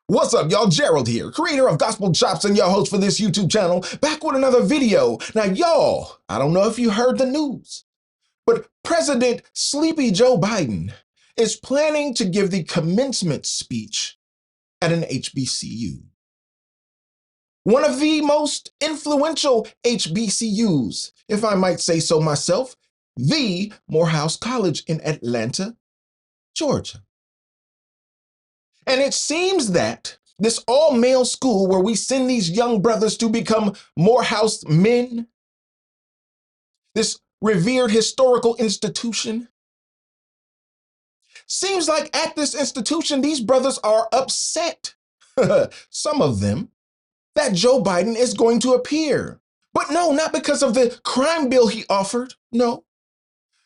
What's up, y'all? Gerald here, creator of Gospel Chops and your host for this YouTube channel, back with another video. Now, y'all, I don't know if you heard the news, but President Sleepy Joe Biden is planning to give the commencement speech at an HBCU. One of the most influential HBCUs, if I might say so myself, the Morehouse College in Atlanta, Georgia. And it seems that this all-male school where we send these young brothers to become Morehouse men, this revered historical institution, seems like at this institution, these brothers are upset, some of them, that Joe Biden is going to appear. But no, not because of the crime bill he offered, no.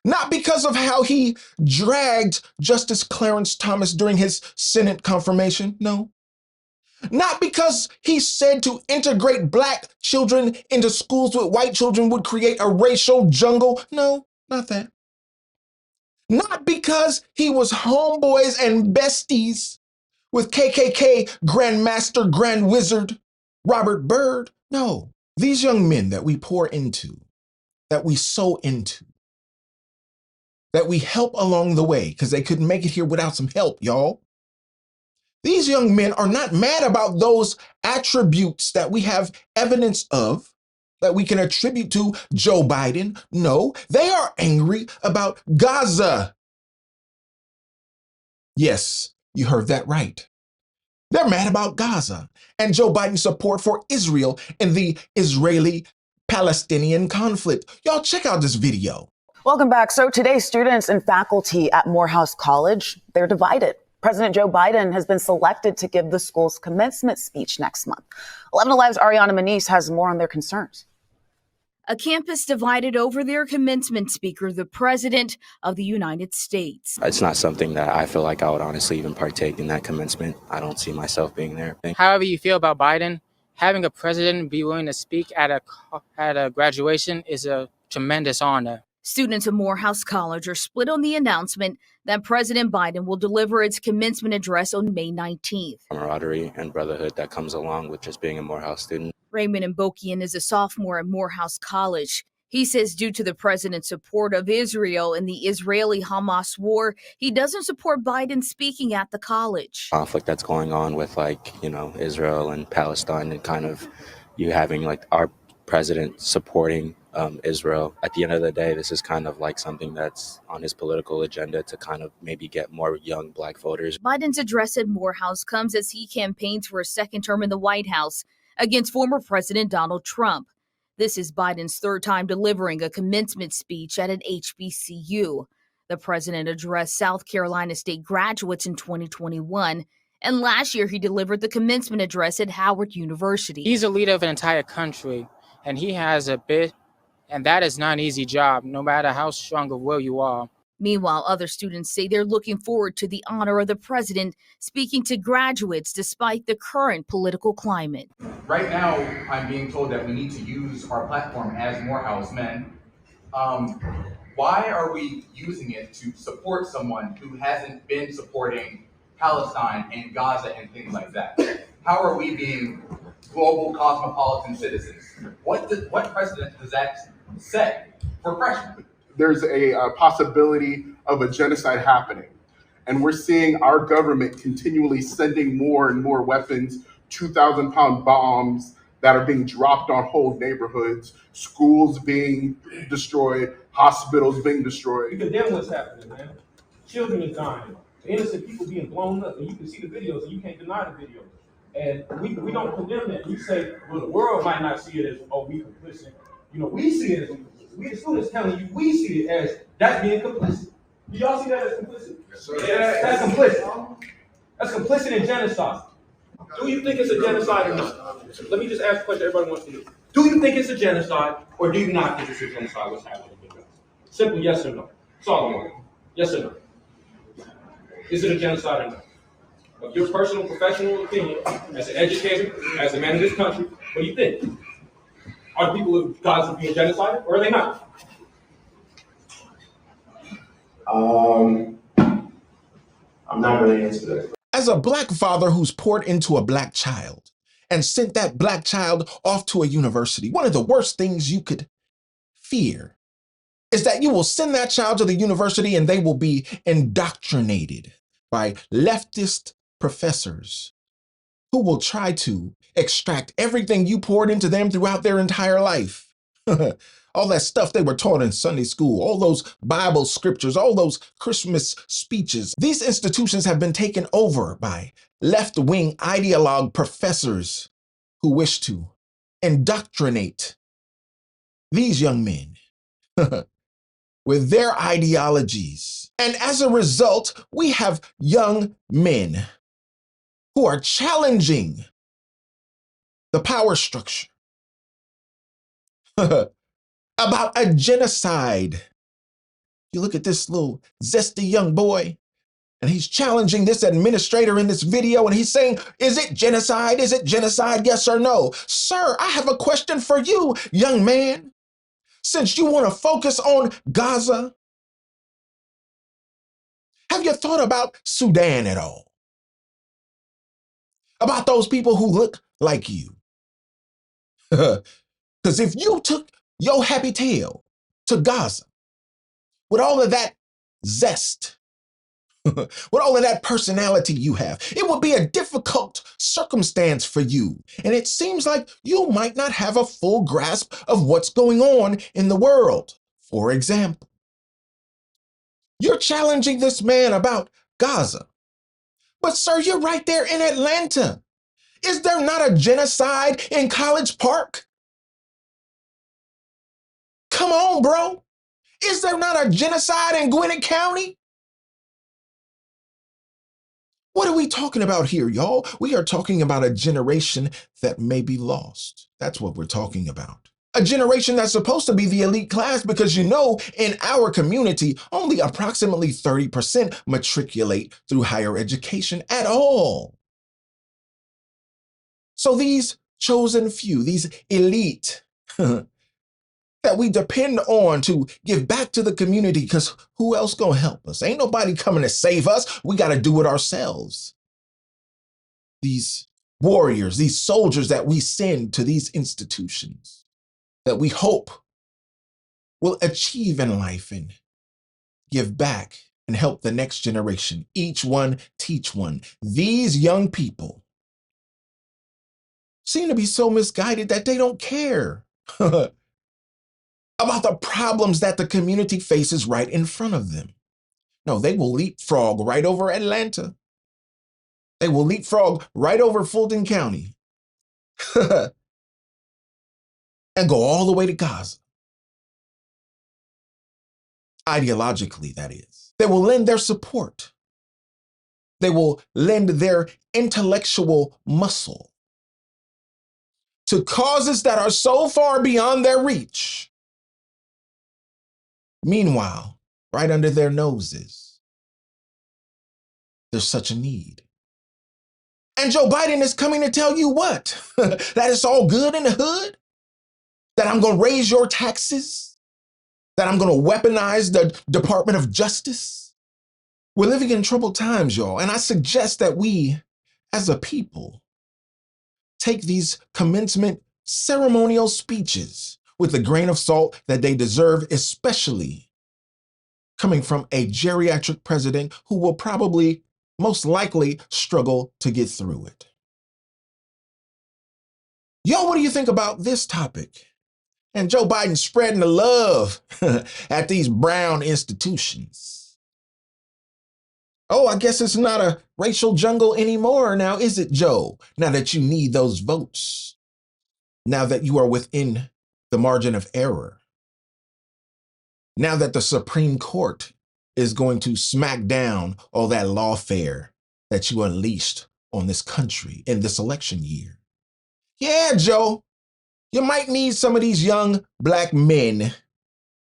Not because of how he dragged Justice Clarence Thomas during his Senate confirmation, no. Not because he said to integrate black children into schools with white children would create a racial jungle. No, not that. Not because he was homeboys and besties with KKK Grandmaster Grand Wizard Robert Byrd. No, these young men that we pour into, that we sow into, that we help along the way, because they couldn't make it here without some help, y'all. These young men are not mad about those attributes that we have evidence of, that we can attribute to Joe Biden. No, they are angry about Gaza. Yes, you heard that right. They're mad about Gaza and Joe Biden's support for Israel in the Israeli-Palestinian conflict. Y'all check out this video. Welcome back. So today, students and faculty at Morehouse College, they're divided. President Joe Biden has been selected to give the school's commencement speech next month. 11 Alive's Ariana Manise has more on their concerns. A campus divided over their commencement speaker, the President of the United States. It's not something that I feel like I would honestly even partake in that commencement. I don't see myself being there. However you feel about Biden, having a president be willing to speak at a graduation is a tremendous honor. Students of Morehouse College are split on the announcement that President Biden will deliver its commencement address on May 19th. Camaraderie and brotherhood that comes along with just being a Morehouse student. Raymond Mbokian is a sophomore at Morehouse College. He says due to the president's support of Israel in the Israeli-Hamas war, he doesn't support Biden speaking at the college. Conflict that's going on with Israel and Palestine, and kind of you having our president supporting Israel. At the end of the day, this is kind of like something that's on his political agenda to kind of maybe get more young black voters. Biden's address at Morehouse comes as he campaigns for a second term in the White House against former President Donald Trump. This is Biden's third time delivering a commencement speech at an HBCU. The president addressed South Carolina State graduates in 2021, and last year he delivered the commencement address at Howard University. He's a leader of an entire country, and he has a bit, and that is not an easy job, no matter how strong of will you are. Meanwhile, other students say they're looking forward to the honor of the president speaking to graduates despite the current political climate. Right now, I'm being told that we need to use our platform as Morehouse men. Why are we using it to support someone who hasn't been supporting Palestine and Gaza and things like that? How are we being global cosmopolitan citizens? What precedent does that set for freshmen? There's a possibility of a genocide happening. And we're seeing our government continually sending more and more weapons, 2,000-pound bombs that are being dropped on whole neighborhoods, schools being destroyed, hospitals being destroyed. You condemn what's happening, man. Children are dying, innocent people being blown up, and you can see the videos, and you can't deny the videos. And we don't condemn that. You say, well, the world might not see it as, oh, we complicit. We see it as complicit. We the students telling you, we see it as that's being complicit. Do y'all see that as complicit? Yes, sir. Yes. That's complicit. That's complicit in genocide. Do you think it's a genocide or not? Let me just ask a question everybody wants to do. Do you think it's a genocide or do you not think it's a genocide what's happening in Gaza? Simple yes or no. That's all I want. Yes or no. Is it a genocide or not? Of your personal professional opinion, as an educator, as a man in this country, what do you think? Are the people of Gaza being genocided, or are they not? I'm not going to answer that. As a black father who's poured into a black child and sent that black child off to a university, one of the worst things you could fear is that you will send that child to the university and they will be indoctrinated by leftist professors who will try to extract everything you poured into them throughout their entire life. All that stuff they were taught in Sunday school, all those Bible scriptures, all those Christmas speeches. These institutions have been taken over by left-wing ideologue professors who wish to indoctrinate these young men with their ideologies. And as a result, we have young men who are challenging the power structure about a genocide. You look at this little zesty young boy, and he's challenging this administrator in this video, and he's saying, is it genocide? Is it genocide? Yes or no? Sir, I have a question for you, young man. Since you want to focus on Gaza, have you thought about Sudan at all? About those people who look like you? Because if you took your happy tail to Gaza with all of that zest, with all of that personality you have, it would be a difficult circumstance for you. And it seems like you might not have a full grasp of what's going on in the world. For example, you're challenging this man about Gaza. But sir, you're right there in Atlanta. Is there not a genocide in College Park? Come on, bro. Is there not a genocide in Gwinnett County? What are we talking about here, y'all? We are talking about a generation that may be lost. That's what we're talking about. A generation that's supposed to be the elite class because, you know, in our community, only approximately 30% matriculate through higher education at all. So these chosen few, these elite that we depend on to give back to the community, because who else gonna help us? Ain't nobody coming to save us. We got to do it ourselves. These warriors, these soldiers that we send to these institutions that we hope will achieve in life and give back and help the next generation. Each one teach one. These young people seem to be so misguided that they don't care about the problems that the community faces right in front of them. No, they will leapfrog right over Atlanta. They will leapfrog right over Fulton County and go all the way to Gaza. Ideologically, that is. They will lend their support. They will lend their intellectual muscle to causes that are so far beyond their reach. Meanwhile, right under their noses, there's such a need. And Joe Biden is coming to tell you what? That it's all good in the hood? That I'm going to raise your taxes? That I'm going to weaponize the Department of Justice? We're living in troubled times, y'all. And I suggest that we, as a people, take these commencement ceremonial speeches with the grain of salt that they deserve, especially coming from a geriatric president who will probably most likely struggle to get through it. Yo, what do you think about this topic? And Joe Biden spreading the love at these brown institutions. Oh, I guess it's not a racial jungle anymore now, is it, Joe? Now that you need those votes. Now that you are within the margin of error. Now that the Supreme Court is going to smack down all that lawfare that you unleashed on this country in this election year. Yeah, Joe, you might need some of these young black men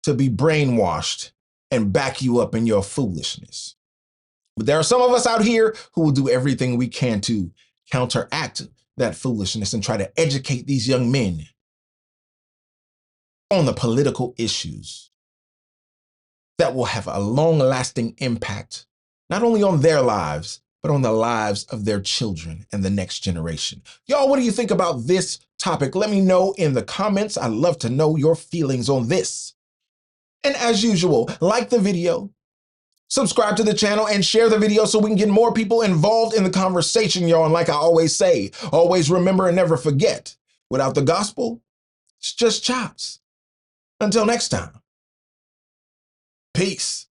to be brainwashed and back you up in your foolishness. But there are some of us out here who will do everything we can to counteract that foolishness and try to educate these young men on the political issues that will have a long-lasting impact, not only on their lives, but on the lives of their children and the next generation. Y'all, what do you think about this topic? Let me know in the comments. I'd love to know your feelings on this. And as usual, like the video, subscribe to the channel, and share the video so we can get more people involved in the conversation, y'all. And like I always say, always remember and never forget, without the gospel, it's just chops. Until next time, peace.